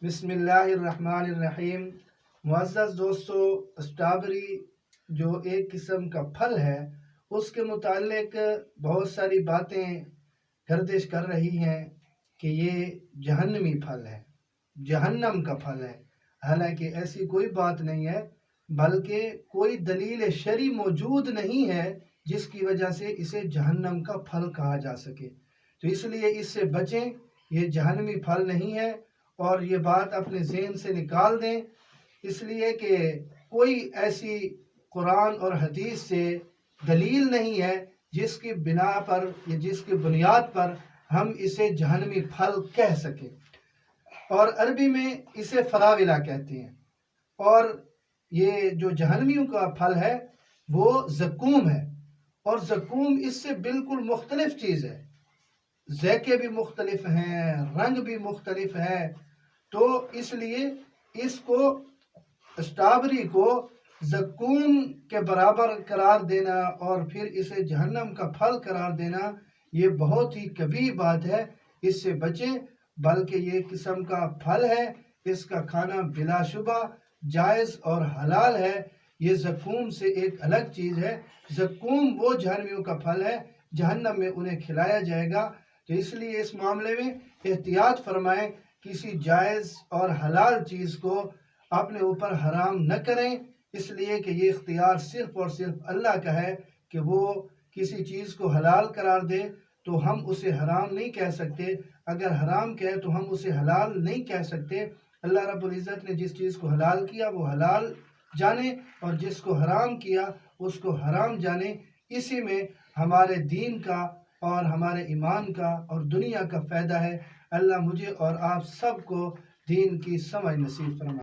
بسم اللہ الرحمن الرحیم۔ معزز دوستو، اسٹرابری جو ایک قسم کا پھل ہے، اس کے متعلق بہت ساری باتیں گردش کر رہی ہیں کہ یہ جہنمی پھل ہے، جہنم کا پھل ہے۔ حالانکہ ایسی کوئی بات نہیں ہے، بلکہ کوئی دلیل شرعی موجود نہیں ہے جس کی وجہ سے اسے جہنم کا پھل کہا جا سکے۔ تو اس لیے اس سے بچیں، یہ جہنمی پھل نہیں ہے، اور یہ بات اپنے ذہن سے نکال دیں، اس لیے کہ کوئی ایسی قرآن اور حدیث سے دلیل نہیں ہے جس کی بنا پر یا جس کی بنیاد پر ہم اسے جہنمی پھل کہہ سکیں۔ اور عربی میں اسے فراولہ کہتے ہیں، اور یہ جو جہنمیوں کا پھل ہے وہ زقوم ہے، اور زقوم اس سے بالکل مختلف چیز ہے، ذائقے بھی مختلف ہیں، رنگ بھی مختلف ہے۔ تو اس لیے اس کو اسٹرابری کو زقوم کے برابر قرار دینا اور پھر اسے جہنم کا پھل قرار دینا، یہ بہت ہی کبیرہ بات ہے۔ اس سے بچیں، بلکہ یہ قسم کا پھل ہے، اس کا کھانا بلا شبہ جائز اور حلال ہے۔ یہ زقوم سے ایک الگ چیز ہے۔ زقوم وہ جہنمیوں کا پھل ہے، جہنم میں انہیں کھلایا جائے گا۔ تو اس لیے اس معاملے میں احتیاط فرمائیں، کسی جائز اور حلال چیز کو اپنے اوپر حرام نہ کریں، اس لیے کہ یہ اختیار صرف اور صرف اللہ کا ہے کہ وہ کسی چیز کو حلال قرار دے تو ہم اسے حرام نہیں کہہ سکتے، اگر حرام کہے تو ہم اسے حلال نہیں کہہ سکتے۔ اللہ رب العزت نے جس چیز کو حلال کیا وہ حلال جانے، اور جس کو حرام کیا اس کو حرام جانے۔ اسی میں ہمارے دین کا اور ہمارے ایمان کا اور دنیا کا فائدہ ہے۔ اللہ مجھے اور آپ سب کو دین کی سمجھ نصیب فرمائے۔